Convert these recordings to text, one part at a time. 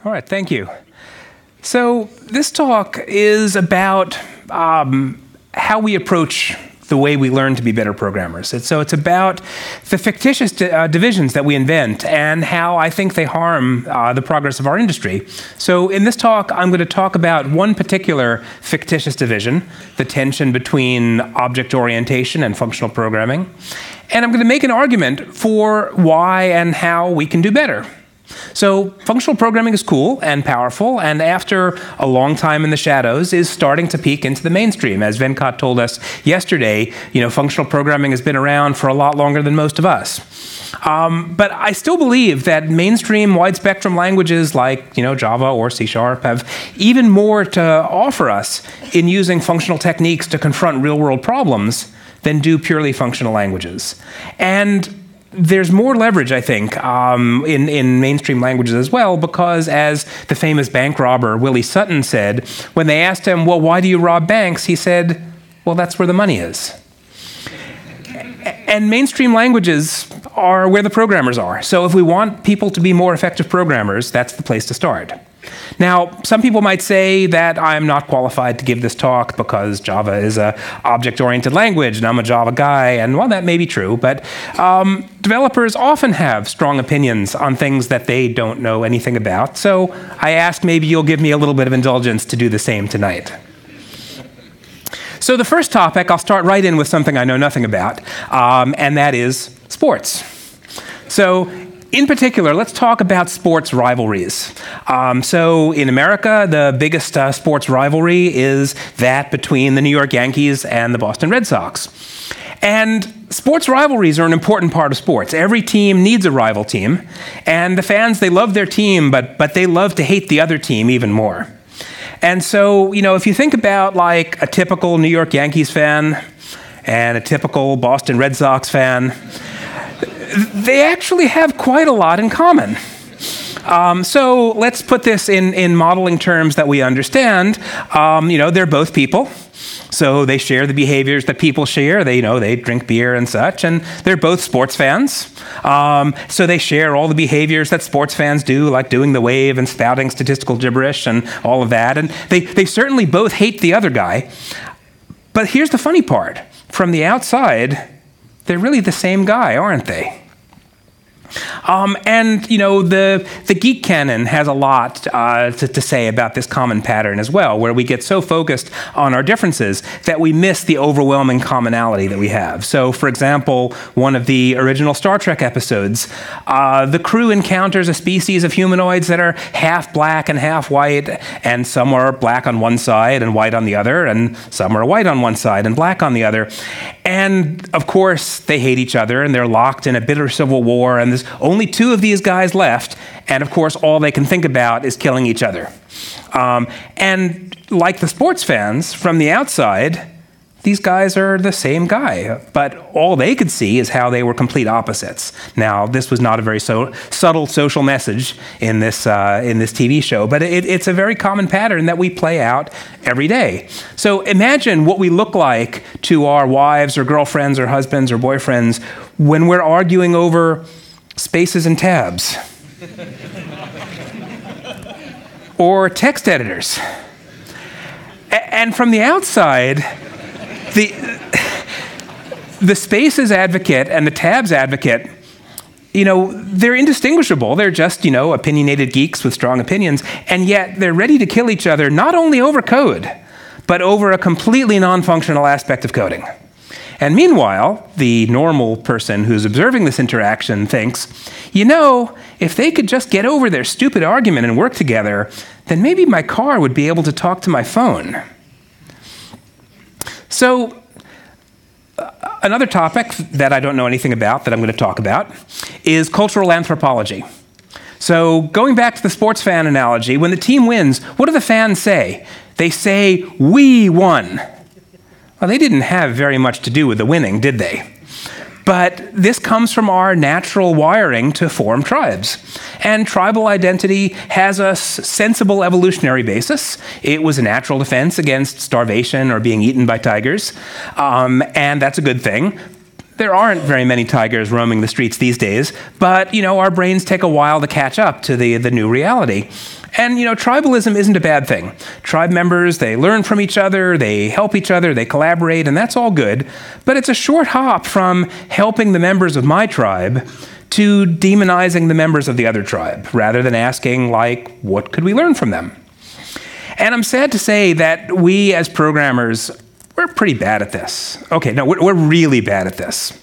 All right, thank you. So this talk is about how we approach the way we learn to be better programmers. So it's about the fictitious divisions that we invent and how I think they harm the progress of our industry. So in this talk, I'm going to talk about one particular fictitious division, the tension between object orientation and functional programming. And I'm going to make an argument for why and how we can do better. So functional programming is cool and powerful, and after a long time in the shadows is starting to peek into the mainstream. As Venkat told us yesterday, functional programming has been around for a lot longer than most of us. But I still believe that mainstream wide-spectrum languages like Java or C# have even more to offer us in using functional techniques to confront real-world problems than do purely functional languages. And there's more leverage, I think, in mainstream languages as well, because as the famous bank robber Willie Sutton said, when they asked him, well, why do you rob banks? He said, well, that's where the money is. And mainstream languages are where the programmers are. So if we want people to be more effective programmers, that's the place to start. Now, some people might say that I'm not qualified to give this talk because Java is an object-oriented language and I'm a Java guy, and well, that may be true, but developers often have strong opinions on things that they don't know anything about, so I ask maybe you'll give me a little bit of indulgence to do the same tonight. So the first topic, I'll start right in with something I know nothing about, and that is sports. So in particular, let's talk about sports rivalries. So in America, the biggest sports rivalry is that between the New York Yankees and the Boston Red Sox. And sports rivalries are an important part of sports. Every team needs a rival team, and the fans, they love their team, but they love to hate the other team even more. And so, if you think about like a typical New York Yankees fan and a typical Boston Red Sox fan, they actually have quite a lot in common. So let's put this in modeling terms that we understand. They're both people, so they share the behaviors that people share. They drink beer and such, and they're both sports fans. So they share all the behaviors that sports fans do, like doing the wave and spouting statistical gibberish and all of that. And they certainly both hate the other guy. But here's the funny part. From the outside, they're really the same guy, aren't they? The geek canon has a lot to say about this common pattern as well, where we get so focused on our differences that we miss the overwhelming commonality that we have. So, for example, one of the original Star Trek episodes, the crew encounters a species of humanoids that are half black and half white, and some are black on one side and white on the other, and some are white on one side and black on the other. And, of course, they hate each other, and they're locked in a bitter civil war, and there's only two of these guys left, and, of course, all they can think about is killing each other. And like the sports fans, from the outside, these guys are the same guy, but all they could see is how they were complete opposites. Now, this was not a very subtle social message in this TV show, but it's a very common pattern that we play out every day. So imagine what we look like to our wives or girlfriends or husbands or boyfriends when we're arguing over spaces and tabs or text editors. And from the outside, the spaces advocate and the tabs advocate, they're indistinguishable. They're just, opinionated geeks with strong opinions, and yet they're ready to kill each other not only over code, but over a completely non-functional aspect of coding. And meanwhile, the normal person who's observing this interaction thinks, if they could just get over their stupid argument and work together, then maybe my car would be able to talk to my phone. So, another topic that I don't know anything about that I'm going to talk about is cultural anthropology. So, going back to the sports fan analogy, when the team wins, what do the fans say? They say, "We won." Well, they didn't have very much to do with the winning, did they? But this comes from our natural wiring to form tribes. And tribal identity has a sensible evolutionary basis. It was a natural defense against starvation or being eaten by tigers, and that's a good thing. There aren't very many tigers roaming the streets these days, but, our brains take a while to catch up to the new reality. And, tribalism isn't a bad thing. Tribe members, they learn from each other, they help each other, they collaborate, and that's all good. But it's a short hop from helping the members of my tribe to demonizing the members of the other tribe, rather than asking, what could we learn from them? And I'm sad to say that we as programmers, we're pretty bad at this. Okay, no, we're really bad at this.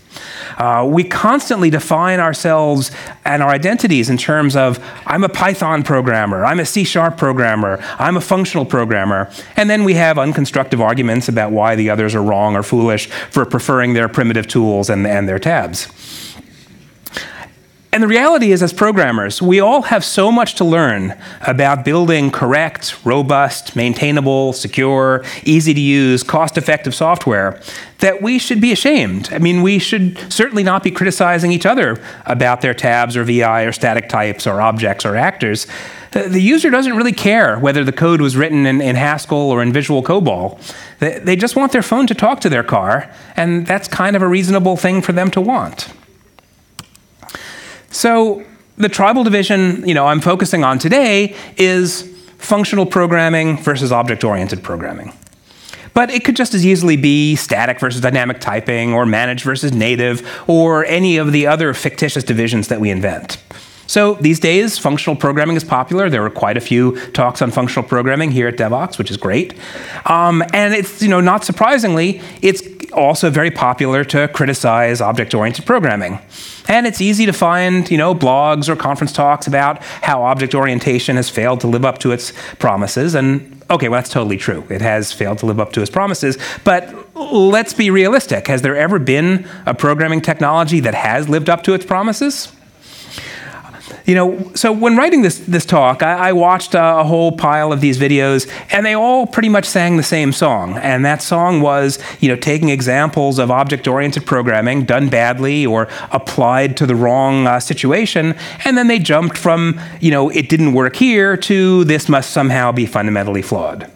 We constantly define ourselves and our identities in terms of, I'm a Python programmer, I'm a C# programmer, I'm a functional programmer, and then we have unconstructive arguments about why the others are wrong or foolish for preferring their primitive tools and their tabs. And the reality is, as programmers, we all have so much to learn about building correct, robust, maintainable, secure, easy-to-use, cost-effective software that we should be ashamed. I mean, we should certainly not be criticizing each other about their tabs or VI or static types or objects or actors. The user doesn't really care whether the code was written in Haskell or in Visual COBOL. They just want their phone to talk to their car, and that's kind of a reasonable thing for them to want. So the tribal division, I'm focusing on today is functional programming versus object-oriented programming. But it could just as easily be static versus dynamic typing, or managed versus native, or any of the other fictitious divisions that we invent. So these days, functional programming is popular. There are quite a few talks on functional programming here at Devoxx, which is great. And it's, not surprisingly, it's also very popular to criticize object-oriented programming. And it's easy to find, blogs or conference talks about how object orientation has failed to live up to its promises. And okay, well, that's totally true. It has failed to live up to its promises. But let's be realistic. Has there ever been a programming technology that has lived up to its promises? So when writing this talk, I watched a whole pile of these videos, and they all pretty much sang the same song. And that song was, taking examples of object-oriented programming done badly or applied to the wrong situation, and then they jumped from, it didn't work here to this must somehow be fundamentally flawed.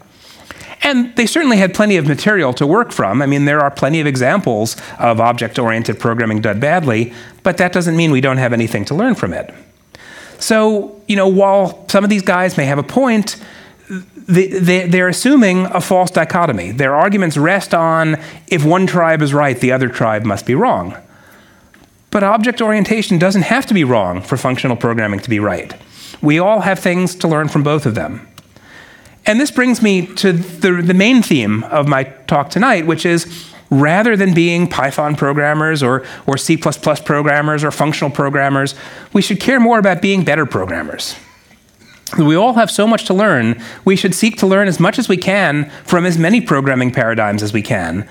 And they certainly had plenty of material to work from. I mean, there are plenty of examples of object-oriented programming done badly, but that doesn't mean we don't have anything to learn from it. So, while some of these guys may have a point, they're assuming a false dichotomy. Their arguments rest on, if one tribe is right, the other tribe must be wrong. But object orientation doesn't have to be wrong for functional programming to be right. We all have things to learn from both of them. And this brings me to the main theme of my talk tonight, which is, rather than being Python programmers or C++ programmers or functional programmers, we should care more about being better programmers. We all have so much to learn. We should seek to learn as much as we can from as many programming paradigms as we can.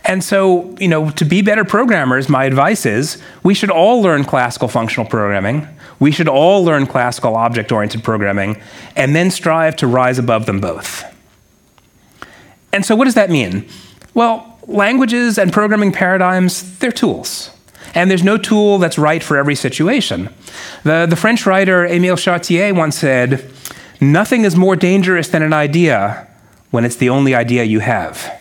And so, to be better programmers, my advice is we should all learn classical functional programming. We should all learn classical object-oriented programming, and then strive to rise above them both. And so what does that mean? Well, languages and programming paradigms, they're tools. And there's no tool that's right for every situation. The French writer Émile Chartier once said, "Nothing is more dangerous than an idea when it's the only idea you have."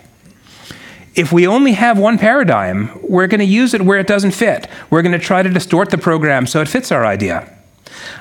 If we only have one paradigm, we're going to use it where it doesn't fit. We're going to try to distort the program so it fits our idea.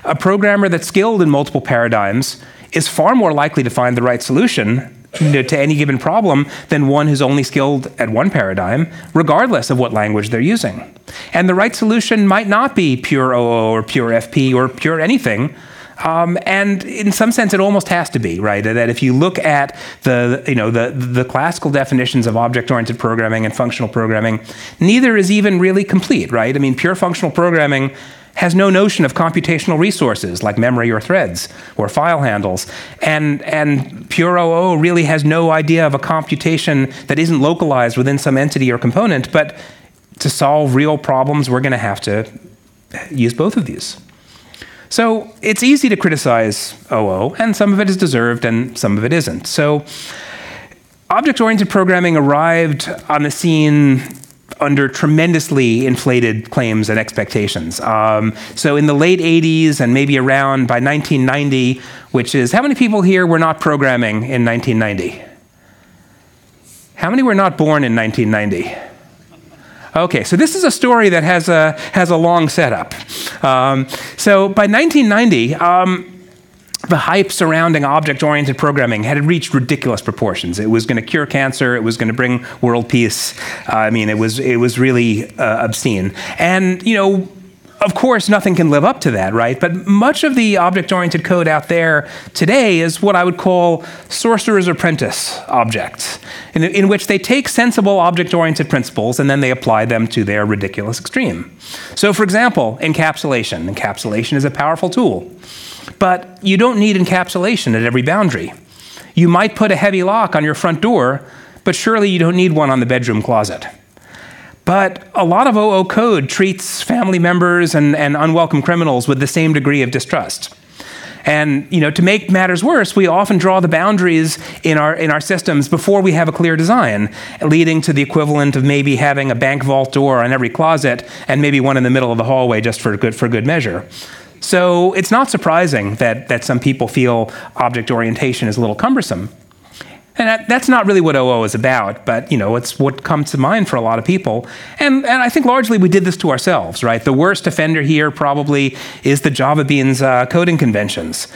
A programmer that's skilled in multiple paradigms is far more likely to find the right solution to any given problem than one who's only skilled at one paradigm, regardless of what language they're using. And the right solution might not be pure OO or pure FP or pure anything. And in some sense, it almost has to be, right? That if you look at the classical definitions of object-oriented programming and functional programming, neither is even really complete, right? I mean, pure functional programming has no notion of computational resources like memory or threads or file handles. And pure OO really has no idea of a computation that isn't localized within some entity or component. But to solve real problems, we're going to have to use both of these. So it's easy to criticize OO, and some of it is deserved and some of it isn't. So object-oriented programming arrived on the scene under tremendously inflated claims and expectations. So in the late 80s and maybe around by 1990, which is, how many people here were not programming in 1990? How many were not born in 1990? Okay, so this is a story that has a long setup. So by 1990, the hype surrounding object-oriented programming had reached ridiculous proportions. It was going to cure cancer. It was going to bring world peace. I mean, it was really obscene. And, you know, of course, nothing can live up to that, right? But much of the object-oriented code out there today is what I would call sorcerer's apprentice objects, in which they take sensible object-oriented principles and then they apply them to their ridiculous extreme. So, for example, encapsulation. Encapsulation is a powerful tool. But you don't need encapsulation at every boundary. You might put a heavy lock on your front door, but surely you don't need one on the bedroom closet. But a lot of OO code treats family members and unwelcome criminals with the same degree of distrust. And, you know, to make matters worse, we often draw the boundaries in our systems before we have a clear design, leading to the equivalent of maybe having a bank vault door on every closet and maybe one in the middle of the hallway just for good measure. So it's not surprising that some people feel object orientation is a little cumbersome. And that's not really what OO is about, but you know, it's what comes to mind for a lot of people. And I think largely we did this to ourselves, right? The worst offender here probably is the Java Beans coding conventions.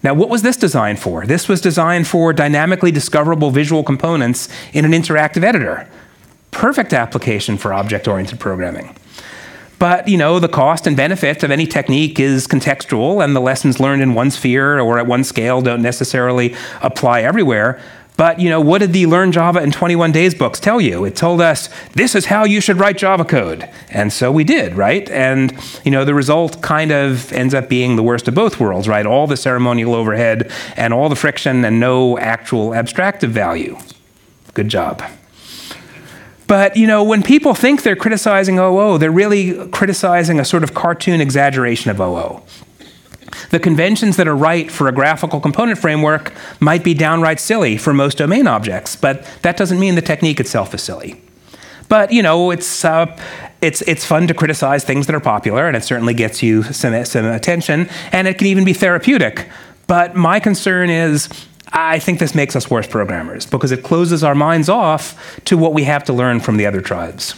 Now, what was this designed for? This was designed for dynamically discoverable visual components in an interactive editor. Perfect application for object-oriented programming. But, you know, the cost and benefit of any technique is contextual, and the lessons learned in one sphere or at one scale don't necessarily apply everywhere. But, you know, what did the Learn Java in 21 Days books tell you? It told us, this is how you should write Java code. And so we did, right? And, you know, the result kind of ends up being the worst of both worlds, right? All the ceremonial overhead and all the friction and no actual abstractive value. Good job. But, you know, when people think they're criticizing OO, they're really criticizing a sort of cartoon exaggeration of OO. The conventions that are right for a graphical component framework might be downright silly for most domain objects, but that doesn't mean the technique itself is silly. But, you know, it's fun to criticize things that are popular, and it certainly gets you some attention, and it can even be therapeutic. But my concern is, I think this makes us worse programmers because it closes our minds off to what we have to learn from the other tribes.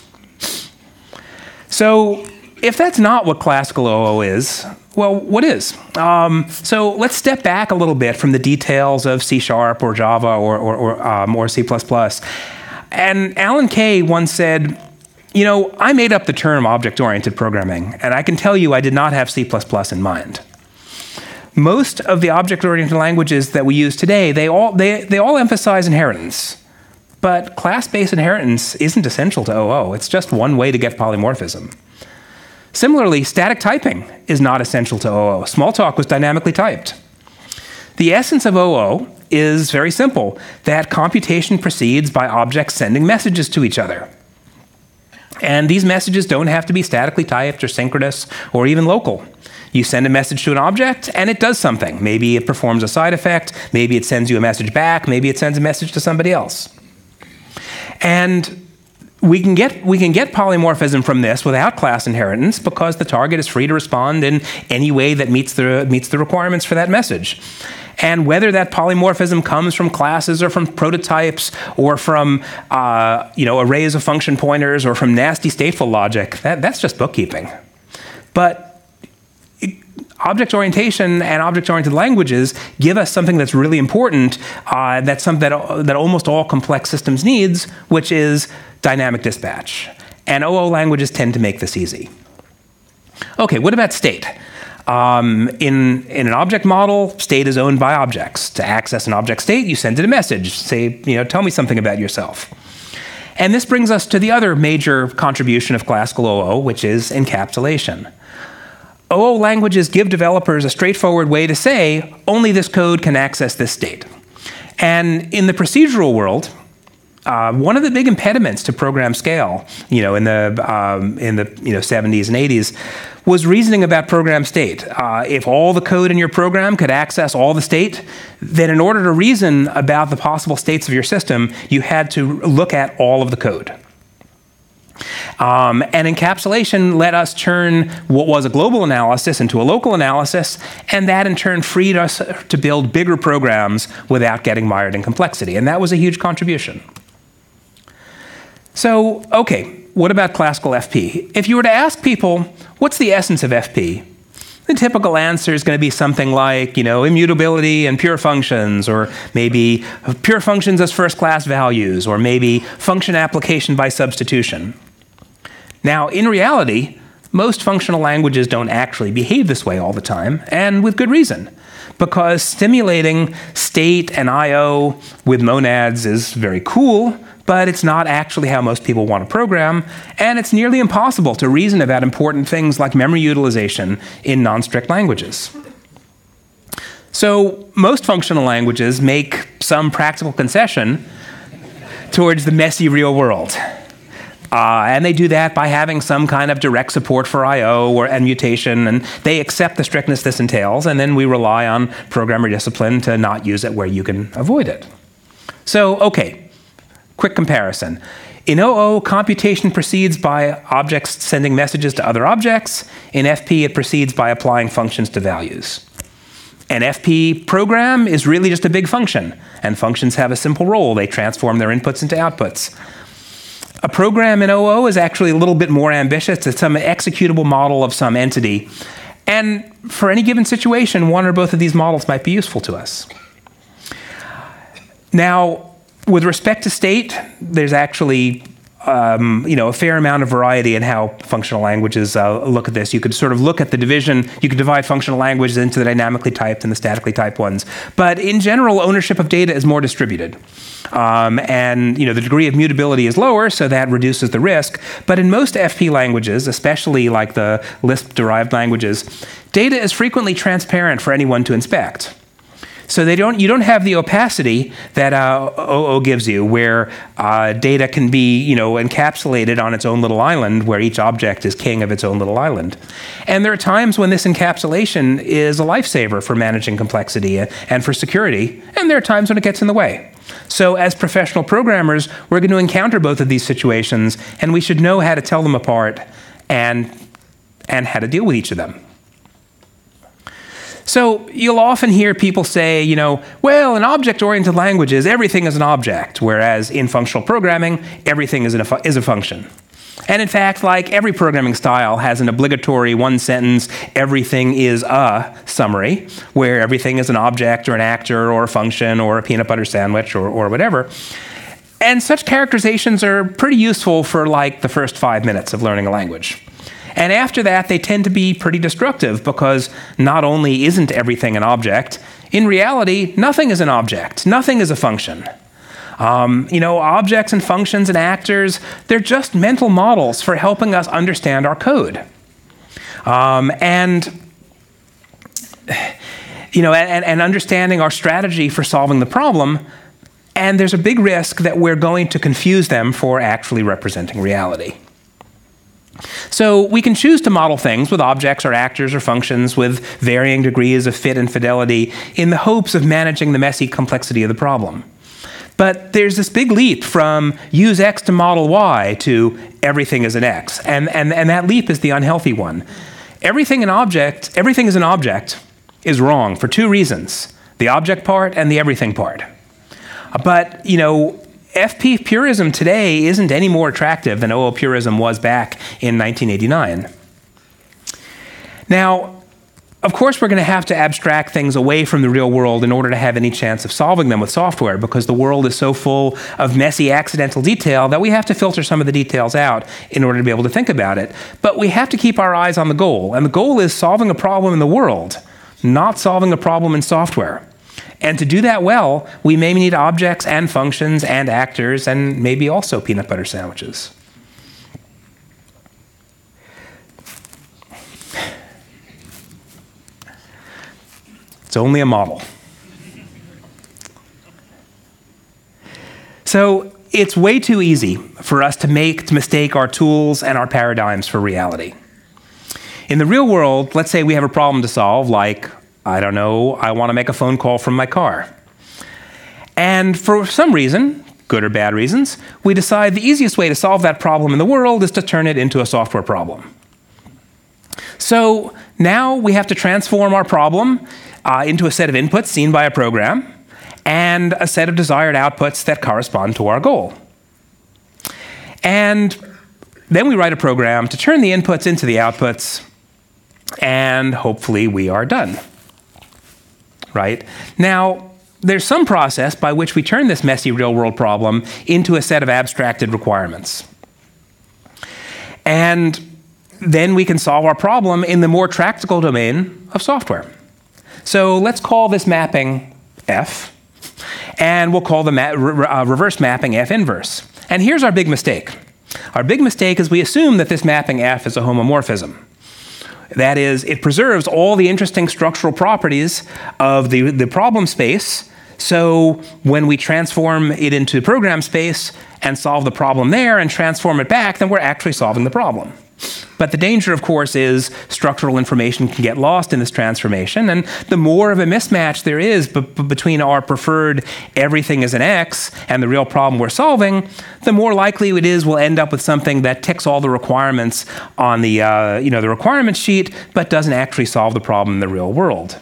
So if that's not what classical OO is, well, what is? So let's step back a little bit from the details of C# or Java or C++. And Alan Kay once said, you know, I made up the term object-oriented programming, and I can tell you I did not have C++ in mind. Most of the object-oriented languages that we use today, they all emphasize inheritance. But class-based inheritance isn't essential to OO. It's just one way to get polymorphism. Similarly, static typing is not essential to OO. Smalltalk was dynamically typed. The essence of OO is very simple, that computation proceeds by objects sending messages to each other. And these messages don't have to be statically typed or synchronous or even local. You send a message to an object, and it does something. Maybe it performs a side effect. Maybe it sends you a message back. Maybe it sends a message to somebody else. And we can get polymorphism from this without class inheritance because the target is free to respond in any way that meets the requirements for that message. And whether that polymorphism comes from classes or from prototypes or from arrays of function pointers or from nasty stateful logic, that's just bookkeeping. But object orientation and object-oriented languages give us something that's really important, that's something that almost all complex systems needs, which is dynamic dispatch. And OO languages tend to make this easy. Okay, what about state? In an object model, state is owned by objects. To access an object state, you send it a message. Say, tell me something about yourself. And this brings us to the other major contribution of classical OO, which is encapsulation. OO languages give developers a straightforward way to say, only this code can access this state. And in the procedural world, one of the big impediments to program scale, in the 70s and 80s, was reasoning about program state. If all the code in your program could access all the state, then in order to reason about the possible states of your system, you had to look at all of the code. And encapsulation let us turn what was a global analysis into a local analysis, and that in turn freed us to build bigger programs without getting mired in complexity. And that was a huge contribution. So, okay, what about classical FP? If you were to ask people, what's the essence of FP? The typical answer is going to be something like, immutability and pure functions, or maybe pure functions as first-class values, or maybe function application by substitution. Now, in reality, most functional languages don't actually behave this way all the time, and with good reason, because stimulating state and I/O with monads is very cool, but it's not actually how most people want to program, and it's nearly impossible to reason about important things like memory utilization in non-strict languages. So most functional languages make some practical concession towards the messy real world. And they do that by having some kind of direct support for I/O and mutation, and they accept the strictness this entails, and then we rely on programmer discipline to not use it where you can avoid it. So, okay. Quick comparison. In OO, computation proceeds by objects sending messages to other objects. In FP, it proceeds by applying functions to values. An FP program is really just a big function, and functions have a simple role. They transform their inputs into outputs. A program in OO is actually a little bit more ambitious. It's some executable model of some entity. And for any given situation, one or both of these models might be useful to us. Now, with respect to state, there's actually a fair amount of variety in how functional languages look at this. You could sort of look at the division. You could divide functional languages into the dynamically typed and the statically typed ones. But in general, ownership of data is more distributed. And the degree of mutability is lower, so that reduces the risk. But in most FP languages, especially like the Lisp-derived languages, data is frequently transparent for anyone to inspect. So you don't have the opacity that OO gives you, where data can be encapsulated on its own little island, where each object is king of its own little island. And there are times when this encapsulation is a lifesaver for managing complexity and for security, and there are times when it gets in the way. So as professional programmers, we're going to encounter both of these situations, and we should know how to tell them apart and how to deal with each of them. So you'll often hear people say, well, in object-oriented languages, everything is an object, whereas in functional programming, everything is a function. And in fact, like every programming style has an obligatory one-sentence, everything is a summary, where everything is an object or an actor or a function or a peanut butter sandwich or whatever. And such characterizations are pretty useful for like the first 5 minutes of learning a language. And after that, they tend to be pretty destructive because not only isn't everything an object, in reality, nothing is an object. Nothing is a function. Objects and functions and actors, they're just mental models for helping us understand our code. And understanding our strategy for solving the problem. And there's a big risk that we're going to confuse them for actually representing reality. So we can choose to model things with objects or actors or functions with varying degrees of fit and fidelity in the hopes of managing the messy complexity of the problem. But there's this big leap from use X to model Y to everything is an X. And that leap is the unhealthy one. Everything is an object is wrong for two reasons, the object part and the everything part. But, FP purism today isn't any more attractive than OO purism was back in 1989. Now, of course, we're going to have to abstract things away from the real world in order to have any chance of solving them with software, because the world is so full of messy accidental detail that we have to filter some of the details out in order to be able to think about it. But we have to keep our eyes on the goal, and the goal is solving a problem in the world, not solving a problem in software. And to do that well, we may need objects and functions and actors and maybe also peanut butter sandwiches. It's only a model. So it's way too easy for us to mistake our tools and our paradigms for reality. In the real world, let's say we have a problem to solve, like I want to make a phone call from my car. And for some reason, good or bad reasons, we decide the easiest way to solve that problem in the world is to turn it into a software problem. So now we have to transform our problem into a set of inputs seen by a program and a set of desired outputs that correspond to our goal. And then we write a program to turn the inputs into the outputs, and hopefully we are done. Right? Now, there's some process by which we turn this messy real-world problem into a set of abstracted requirements. And then we can solve our problem in the more practical domain of software. So let's call this mapping F, and we'll call the reverse mapping F inverse. And here's our big mistake. Our big mistake is we assume that this mapping F is a homomorphism. That is, it preserves all the interesting structural properties of the problem space, so when we transform it into program space and solve the problem there and transform it back, then we're actually solving the problem. But the danger, of course, is structural information can get lost in this transformation, and the more of a mismatch there is between our preferred everything is an X and the real problem we're solving, the more likely it is we'll end up with something that ticks all the requirements on the, the requirement sheet, but doesn't actually solve the problem in the real world.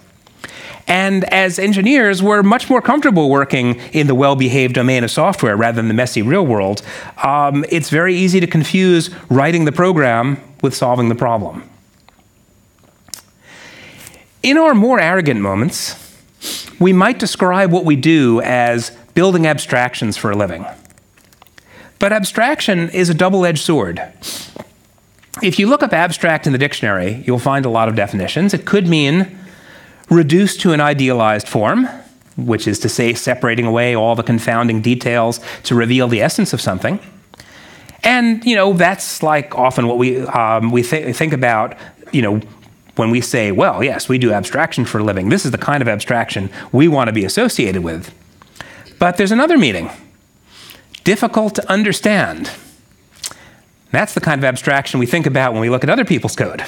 And as engineers, we're much more comfortable working in the well-behaved domain of software rather than the messy real world. It's very easy to confuse writing the program with solving the problem. In our more arrogant moments, we might describe what we do as building abstractions for a living. But abstraction is a double-edged sword. If you look up abstract in the dictionary, you'll find a lot of definitions. It could mean reduced to an idealized form, which is to say separating away all the confounding details to reveal the essence of something. And, that's like often what we think about, when we say, well, yes, we do abstraction for a living. This is the kind of abstraction we want to be associated with. But there's another meaning. Difficult to understand. That's the kind of abstraction we think about when we look at other people's code.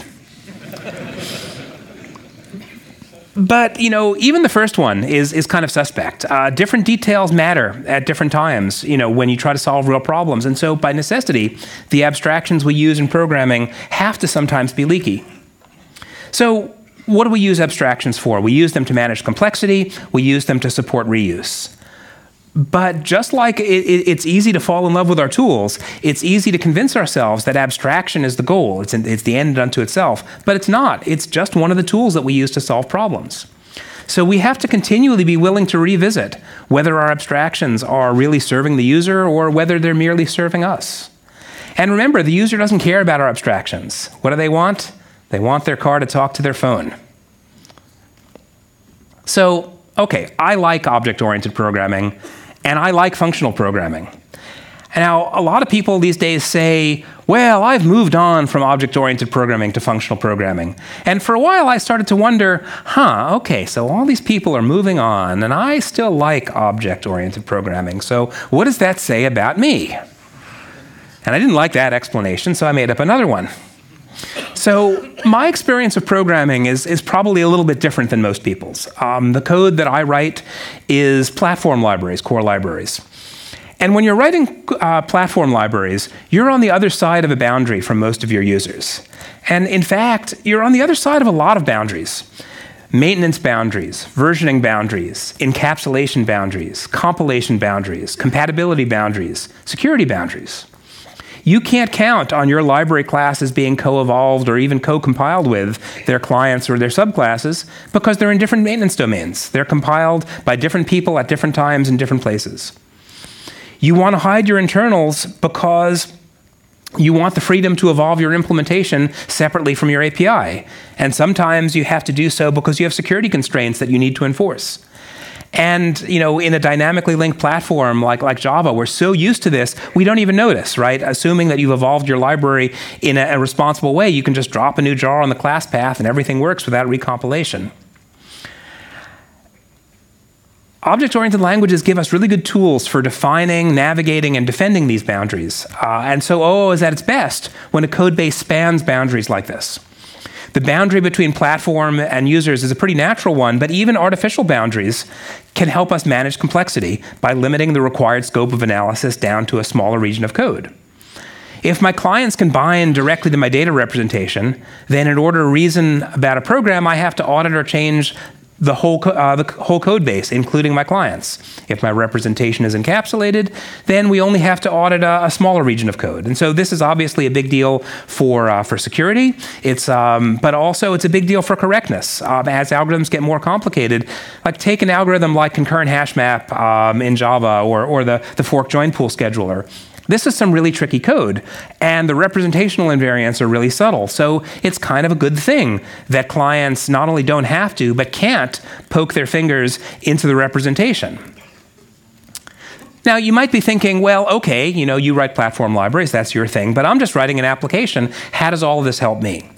But, even the first one is kind of suspect. Different details matter at different times, when you try to solve real problems. And so, by necessity, the abstractions we use in programming have to sometimes be leaky. So, what do we use abstractions for? We use them to manage complexity. We use them to support reuse. But just like it's easy to fall in love with our tools, it's easy to convince ourselves that abstraction is the goal. It's the end unto itself. But it's not. It's just one of the tools that we use to solve problems. So we have to continually be willing to revisit whether our abstractions are really serving the user or whether they're merely serving us. And remember, the user doesn't care about our abstractions. What do they want? They want their car to talk to their phone. So, okay, I like object-oriented programming, and I like functional programming. Now, a lot of people these days say, well, I've moved on from object-oriented programming to functional programming. And for a while, I started to wonder, okay, so all these people are moving on, and I still like object-oriented programming. So what does that say about me? And I didn't like that explanation, so I made up another one. So my experience of programming is probably a little bit different than most people's. The code that I write is platform libraries, core libraries. And when you're writing platform libraries, you're on the other side of a boundary from most of your users. And in fact, you're on the other side of a lot of boundaries. Maintenance boundaries, versioning boundaries, encapsulation boundaries, compilation boundaries, compatibility boundaries, security boundaries. You can't count on your library classes being co-evolved or even co-compiled with their clients or their subclasses because they're in different maintenance domains. They're compiled by different people at different times in different places. You want to hide your internals because you want the freedom to evolve your implementation separately from your API. And sometimes you have to do so because you have security constraints that you need to enforce. And, in a dynamically linked platform like Java, we're so used to this, we don't even notice, right? Assuming that you've evolved your library in a responsible way, you can just drop a new jar on the class path and everything works without recompilation. Object-oriented languages give us really good tools for defining, navigating, and defending these boundaries. And so OO is at its best when a code base spans boundaries like this. The boundary between platform and users is a pretty natural one, but even artificial boundaries can help us manage complexity by limiting the required scope of analysis down to a smaller region of code. If my clients can bind directly to my data representation, then in order to reason about a program, I have to audit or change the whole code base, including my clients. If my representation is encapsulated, then we only have to audit a smaller region of code. And so this is obviously a big deal for security. But also it's a big deal for correctness. As algorithms get more complicated, like take an algorithm like concurrent hash map in Java or the fork join pool scheduler. This is some really tricky code, and the representational invariants are really subtle. So it's kind of a good thing that clients not only don't have to, but can't poke their fingers into the representation. Now, you might be thinking, well, okay, you write platform libraries, that's your thing, but I'm just writing an application. How does all of this help me?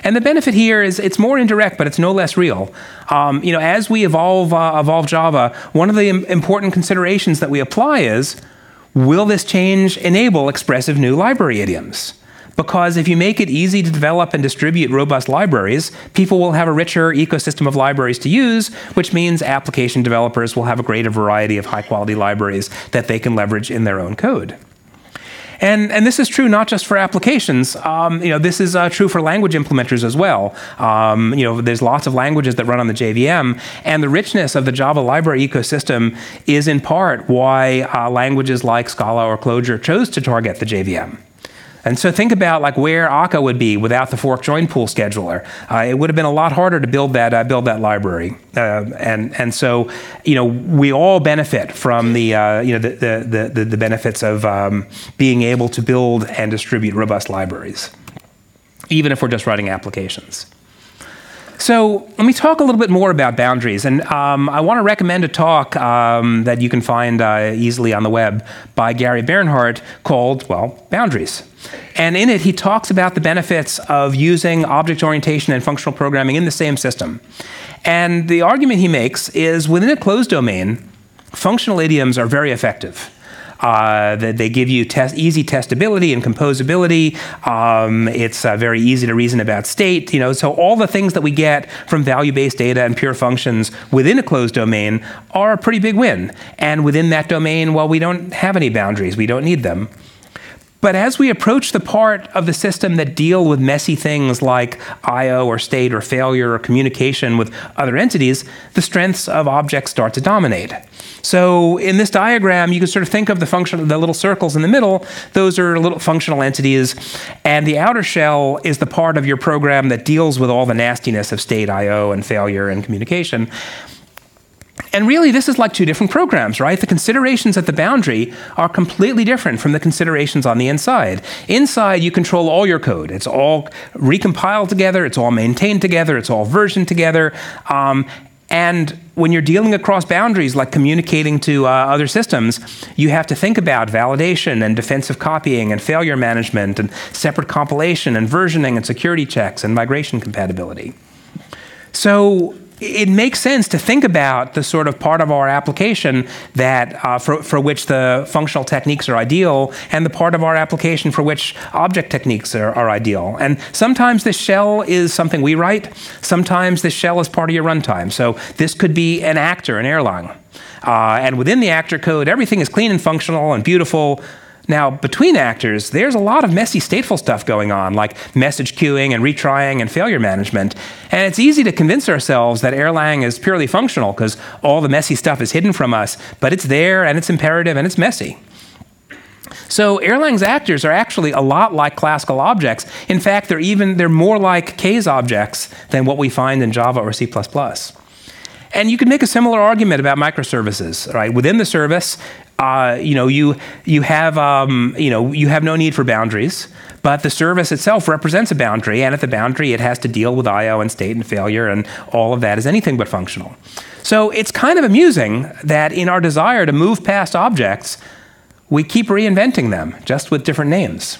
And the benefit here is it's more indirect, but it's no less real. As we evolve Java, one of the important considerations that we apply is, will this change enable expressive new library idioms? Because if you make it easy to develop and distribute robust libraries, people will have a richer ecosystem of libraries to use, which means application developers will have a greater variety of high-quality libraries that they can leverage in their own code. And this is true not just for applications. This is true for language implementers as well. There's lots of languages that run on the JVM, and the richness of the Java library ecosystem is in part why languages like Scala or Clojure chose to target the JVM. And so think about like where Akka would be without the fork join pool scheduler. It would have been a lot harder to build that library. And so we all benefit from the benefits of being able to build and distribute robust libraries, even if we're just writing applications. So let me talk a little bit more about boundaries. And I want to recommend a talk that you can find easily on the web by Gary Bernhardt called, well, Boundaries. And in it, he talks about the benefits of using object orientation and functional programming in the same system. And the argument he makes is within a closed domain, functional idioms are very effective. They give you easy testability and composability. It's very easy to reason about state. So all the things that we get from value-based data and pure functions within a closed domain are a pretty big win. And within that domain, well, we don't have any boundaries. We don't need them. But as we approach the part of the system that deal with messy things like I/O or state or failure or communication with other entities, the strengths of objects start to dominate. So in this diagram, you can sort of think of the little circles in the middle. Those are little functional entities. And the outer shell is the part of your program that deals with all the nastiness of state, I/O, and failure and communication. And really, this is like two different programs, right? The considerations at the boundary are completely different from the considerations on the inside. Inside, you control all your code. It's all recompiled together. It's all maintained together. It's all versioned together. And when you're dealing across boundaries, like communicating to other systems, you have to think about validation and defensive copying and failure management and separate compilation and versioning and security checks and migration compatibility. So it makes sense to think about the sort of part of our application that for which the functional techniques are ideal and the part of our application for which object techniques are ideal. And sometimes this shell is something we write. Sometimes this shell is part of your runtime. So this could be an actor, an airline. And within the actor code, everything is clean and functional and beautiful. Now, between actors, there's a lot of messy stateful stuff going on, like message queuing and retrying and failure management. And it's easy to convince ourselves that Erlang is purely functional because all the messy stuff is hidden from us, but it's there and it's imperative and it's messy. So Erlang's actors are actually a lot like classical objects. In fact, they're more like K's objects than what we find in Java or C++. And you could make a similar argument about microservices, right? Within the service, you have no need for boundaries, but the service itself represents a boundary, and at the boundary, it has to deal with I/O and state and failure, and all of that is anything but functional. So it's kind of amusing that in our desire to move past objects, we keep reinventing them, just with different names.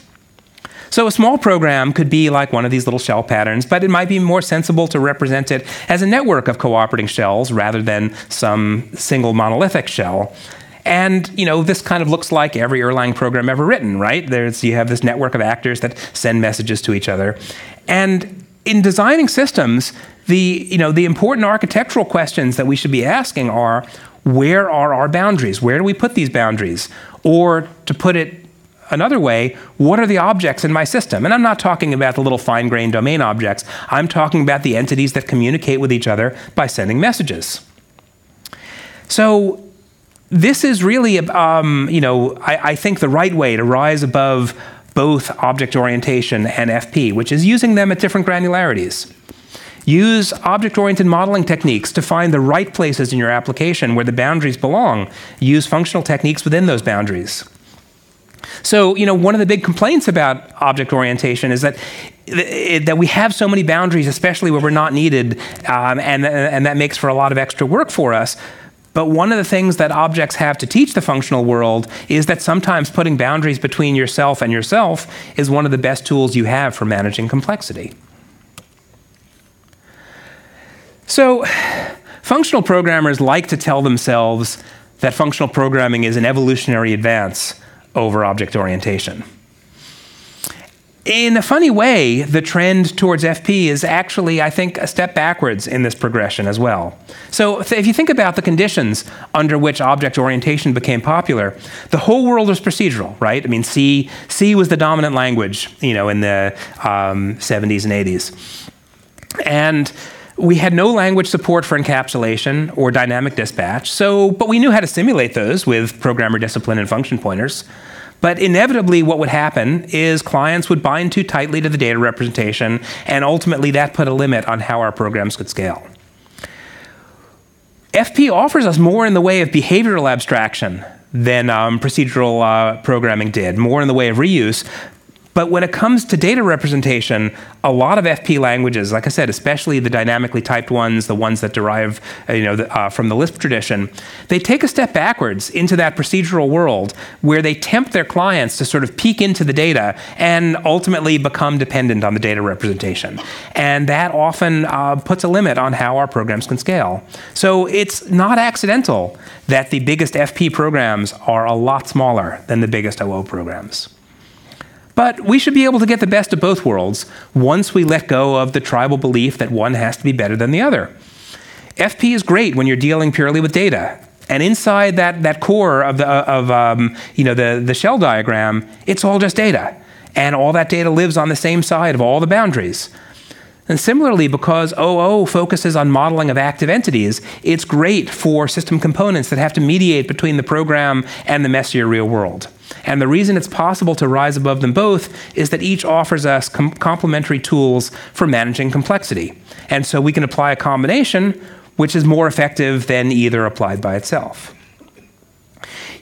So a small program could be like one of these little shell patterns, but it might be more sensible to represent it as a network of cooperating shells rather than some single monolithic shell. And this kind of looks like every Erlang program ever written, right? You have this network of actors that send messages to each other. And in designing systems, the important architectural questions that we should be asking are, where are our boundaries? Where do we put these boundaries? Or to put it another way, what are the objects in my system? And I'm not talking about the little fine-grained domain objects. I'm talking about the entities that communicate with each other by sending messages. So this is really, I think the right way to rise above both object orientation and FP, which is using them at different granularities. Use object-oriented modeling techniques to find the right places in your application where the boundaries belong. Use functional techniques within those boundaries. So, one of the big complaints about object orientation is that we have so many boundaries, especially where we're not needed, and that makes for a lot of extra work for us. But one of the things that objects have to teach the functional world is that sometimes putting boundaries between yourself and yourself is one of the best tools you have for managing complexity. So, functional programmers like to tell themselves that functional programming is an evolutionary advance over object orientation. In a funny way, the trend towards FP is actually, I think, a step backwards in this progression as well. So if you think about the conditions under which object orientation became popular, the whole world was procedural, right? I mean, C was the dominant language, in the 70s and 80s. And we had no language support for encapsulation or dynamic dispatch, but we knew how to simulate those with programmer discipline and function pointers. But inevitably what would happen is clients would bind too tightly to the data representation, and ultimately that put a limit on how our programs could scale. FP offers us more in the way of behavioral abstraction than procedural programming did, more in the way of reuse. But when it comes to data representation, a lot of FP languages, like I said, especially the dynamically typed ones, the ones that derive from the Lisp tradition, they take a step backwards into that procedural world where they tempt their clients to sort of peek into the data and ultimately become dependent on the data representation. And that often puts a limit on how our programs can scale. So it's not accidental that the biggest FP programs are a lot smaller than the biggest OO programs. But we should be able to get the best of both worlds once we let go of the tribal belief that one has to be better than the other. FP is great when you're dealing purely with data. And inside that core of the shell diagram, it's all just data. And all that data lives on the same side of all the boundaries. And similarly, because OO focuses on modeling of active entities, it's great for system components that have to mediate between the program and the messier real world. And the reason it's possible to rise above them both is that each offers us complementary tools for managing complexity. And so we can apply a combination which is more effective than either applied by itself.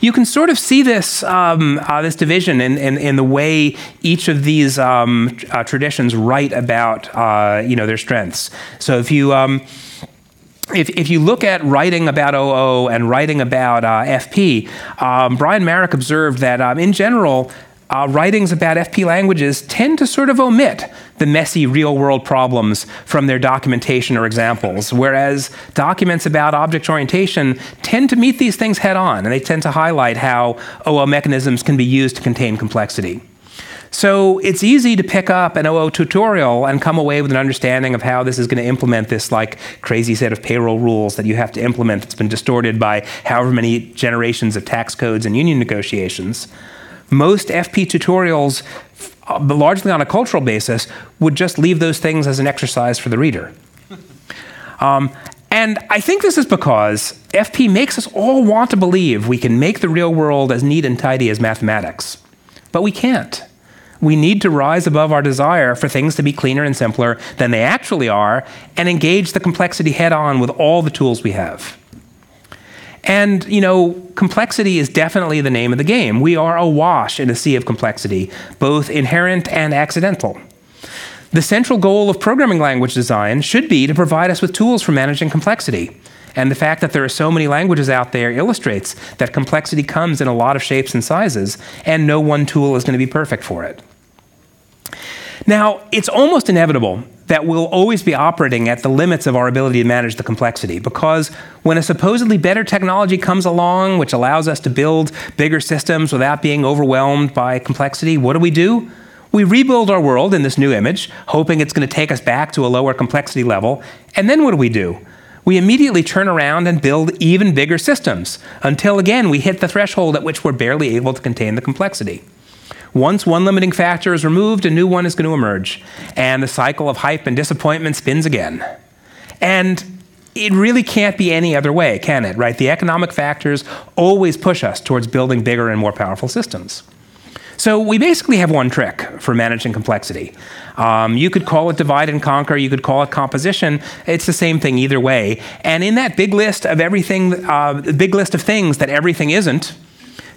You can sort of see this, this division in the way each of these traditions write about their strengths. So if you look at writing about OO and writing about FP, Brian Marek observed that in general, writings about FP languages tend to sort of omit the messy real-world problems from their documentation or examples, whereas documents about object orientation tend to meet these things head-on, and they tend to highlight how OO mechanisms can be used to contain complexity. So it's easy to pick up an OO tutorial and come away with an understanding of how this is going to implement this crazy set of payroll rules that you have to implement that's been distorted by however many generations of tax codes and union negotiations. Most FP tutorials, largely on a cultural basis, would just leave those things as an exercise for the reader. And I think this is because FP makes us all want to believe we can make the real world as neat and tidy as mathematics. But we can't. We need to rise above our desire for things to be cleaner and simpler than they actually are and engage the complexity head-on with all the tools we have. And, complexity is definitely the name of the game. We are awash in a sea of complexity, both inherent and accidental. The central goal of programming language design should be to provide us with tools for managing complexity. And the fact that there are so many languages out there illustrates that complexity comes in a lot of shapes and sizes, and no one tool is going to be perfect for it. Now, it's almost inevitable that we'll always be operating at the limits of our ability to manage the complexity, because when a supposedly better technology comes along, which allows us to build bigger systems without being overwhelmed by complexity, what do? We rebuild our world in this new image, hoping it's going to take us back to a lower complexity level, and then what do? We immediately turn around and build even bigger systems, until again we hit the threshold at which we're barely able to contain the complexity. Once one limiting factor is removed, a new one is going to emerge. And the cycle of hype and disappointment spins again. And it really can't be any other way, can it, right? The economic factors always push us towards building bigger and more powerful systems. So we basically have one trick for managing complexity. You could call it divide and conquer, you could call it composition. It's the same thing either way. And in that big list of everything, big list of things that everything isn't,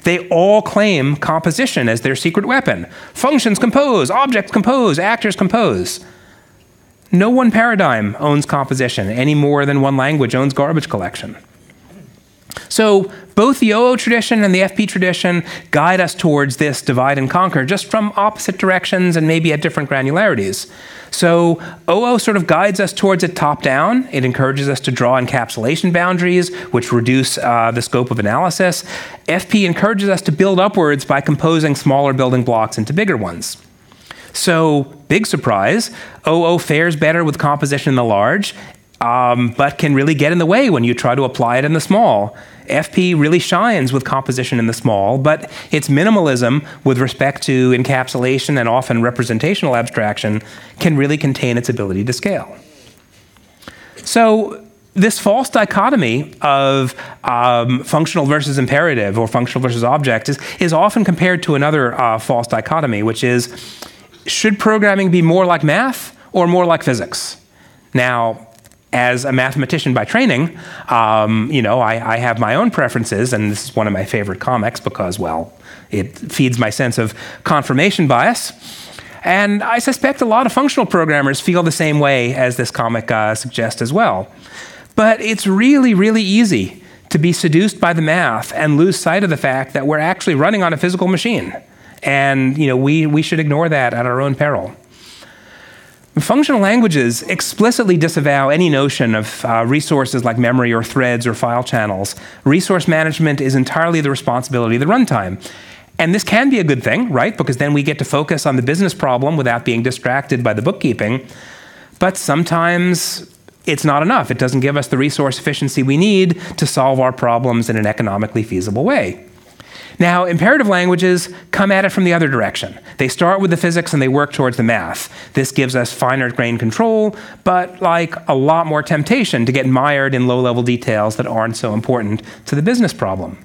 they all claim composition as their secret weapon. Functions compose, objects compose, actors compose. No one paradigm owns composition any more than one language owns garbage collection. So both the OO tradition and the FP tradition guide us towards this divide and conquer, just from opposite directions and maybe at different granularities. So OO sort of guides us towards it top-down. It encourages us to draw encapsulation boundaries, which reduce the scope of analysis. FP encourages us to build upwards by composing smaller building blocks into bigger ones. So, big surprise, OO fares better with composition in the large, but can really get in the way when you try to apply it in the small. FP really shines with composition in the small, but its minimalism with respect to encapsulation and often representational abstraction can really contain its ability to scale. So, this false dichotomy of functional versus imperative or functional versus object is often compared to another false dichotomy, which is, should programming be more like math or more like physics? Now, as a mathematician by training, I have my own preferences, and this is one of my favorite comics because, well, it feeds my sense of confirmation bias. And I suspect a lot of functional programmers feel the same way as this comic suggests as well. But it's really, really easy to be seduced by the math and lose sight of the fact that we're actually running on a physical machine. And we should ignore that at our own peril. Functional languages explicitly disavow any notion of resources like memory or threads or file channels. Resource management is entirely the responsibility of the runtime. And this can be a good thing, right? Because then we get to focus on the business problem without being distracted by the bookkeeping. But sometimes it's not enough. It doesn't give us the resource efficiency we need to solve our problems in an economically feasible way. Now, imperative languages come at it from the other direction. They start with the physics and they work towards the math. This gives us finer-grained control, but like a lot more temptation to get mired in low-level details that aren't so important to the business problem.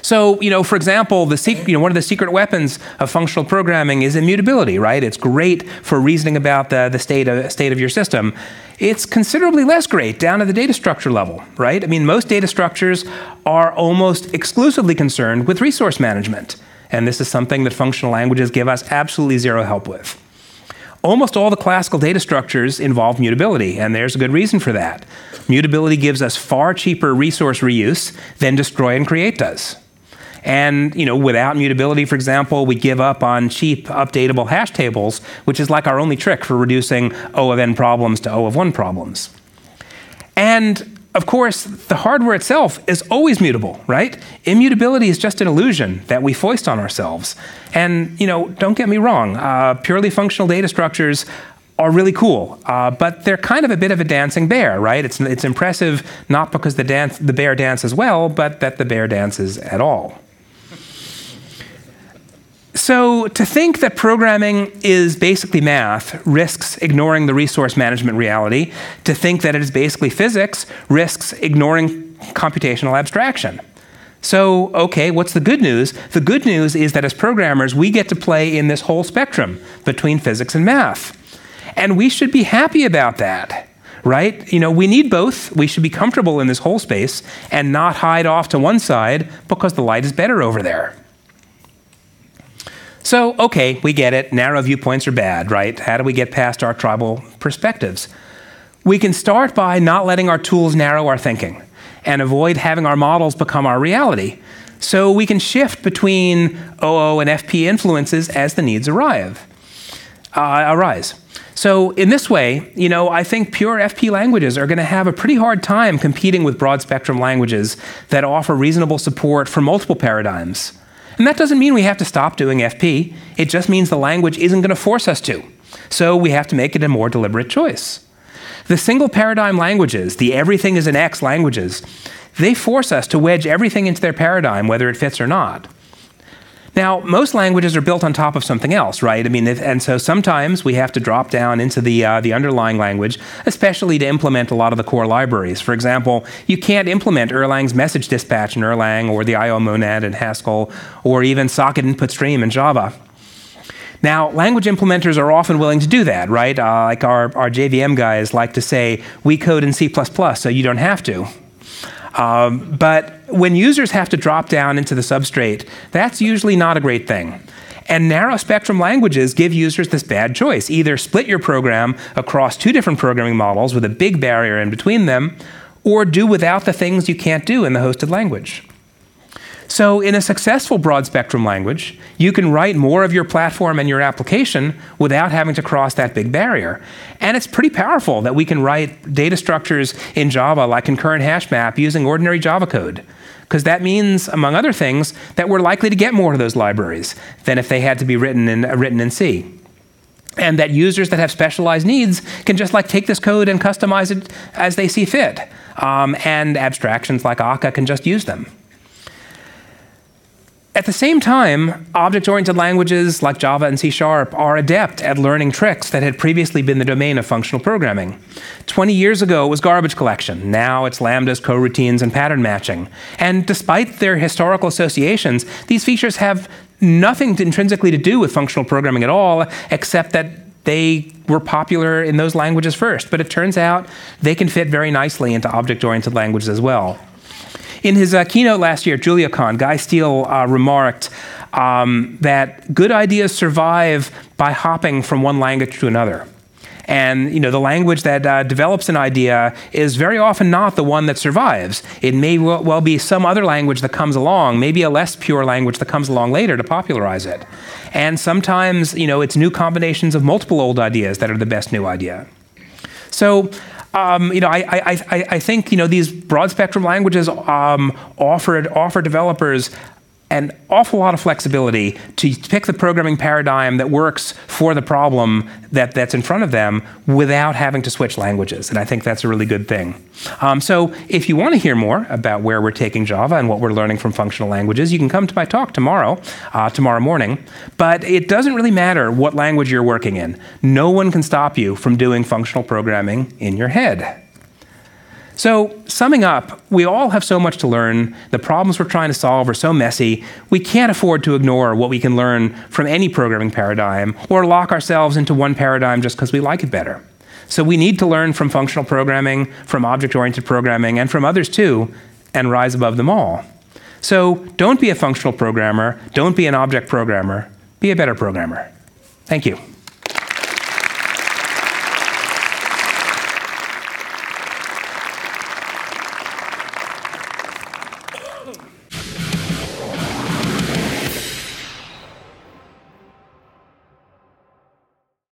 So, for example, one of the secret weapons of functional programming is immutability, right? It's great for reasoning about the state of your system. It's considerably less great down at the data structure level, right? I mean, most data structures are almost exclusively concerned with resource management. And this is something that functional languages give us absolutely zero help with. Almost all the classical data structures involve mutability, and there's a good reason for that. Mutability gives us far cheaper resource reuse than destroy and create does. And, without mutability, for example, we give up on cheap, updatable hash tables, which is like our only trick for reducing O of n problems to O of 1 problems. And, of course, the hardware itself is always mutable, right? Immutability is just an illusion that we foist on ourselves. And, don't get me wrong, purely functional data structures are really cool, but they're kind of a bit of a dancing bear, right? It's impressive not because the bear dances well, but that the bear dances at all. So to think that programming is basically math risks ignoring the resource management reality. To think that it is basically physics risks ignoring computational abstraction. So, okay, what's the good news? The good news is that as programmers, we get to play in this whole spectrum between physics and math. And we should be happy about that, right? We need both. We should be comfortable in this whole space and not hide off to one side because the light is better over there. So, okay, we get it. Narrow viewpoints are bad, right? How do we get past our tribal perspectives? We can start by not letting our tools narrow our thinking and avoid having our models become our reality. So we can shift between OO and FP influences as the needs arise. So in this way, I think pure FP languages are going to have a pretty hard time competing with broad spectrum languages that offer reasonable support for multiple paradigms. And that doesn't mean we have to stop doing FP. It just means the language isn't going to force us to. So we have to make it a more deliberate choice. The single paradigm languages, the everything is an X languages, they force us to wedge everything into their paradigm, whether it fits or not. Now, most languages are built on top of something else, right? I mean, and so sometimes we have to drop down into the underlying language, especially to implement a lot of the core libraries. For example, you can't implement Erlang's message dispatch in Erlang, or the I/O monad in Haskell, or even socket input stream in Java. Now, language implementers are often willing to do that, right? Like our JVM guys like to say, we code in C++, so you don't have to. But when users have to drop down into the substrate, that's usually not a great thing. And narrow spectrum languages give users this bad choice. Either split your program across two different programming models with a big barrier in between them, or do without the things you can't do in the hosted language. So in a successful broad spectrum language, you can write more of your platform and your application without having to cross that big barrier. And it's pretty powerful that we can write data structures in Java like concurrent hash map using ordinary Java code. Because that means, among other things, that we're likely to get more of those libraries than if they had to be written in C. And that users that have specialized needs can just take this code and customize it as they see fit. And abstractions like Akka can just use them. At the same time, object-oriented languages like Java and C# are adept at learning tricks that had previously been the domain of functional programming. 20 years ago, it was garbage collection. Now it's lambdas, coroutines, and pattern matching. And despite their historical associations, these features have nothing intrinsically to do with functional programming at all, except that they were popular in those languages first. But it turns out they can fit very nicely into object-oriented languages as well. In his keynote last year at JuliaCon, Guy Steele remarked that good ideas survive by hopping from one language to another. And the language that develops an idea is very often not the one that survives. It may well be some other language that comes along, maybe a less pure language that comes along later to popularize it. And sometimes, it's new combinations of multiple old ideas that are the best new idea. So, I think these broad spectrum languages offer developers an awful lot of flexibility to pick the programming paradigm that works for the problem that's in front of them without having to switch languages. And I think that's a really good thing. So if you want to hear more about where we're taking Java and what we're learning from functional languages, you can come to my talk tomorrow morning. But it doesn't really matter what language you're working in. No one can stop you from doing functional programming in your head. So, summing up, we all have so much to learn. The problems we're trying to solve are so messy, we can't afford to ignore what we can learn from any programming paradigm or lock ourselves into one paradigm just because we like it better. So we need to learn from functional programming, from object-oriented programming, and from others too, and rise above them all. So don't be a functional programmer, don't be an object programmer, be a better programmer. Thank you.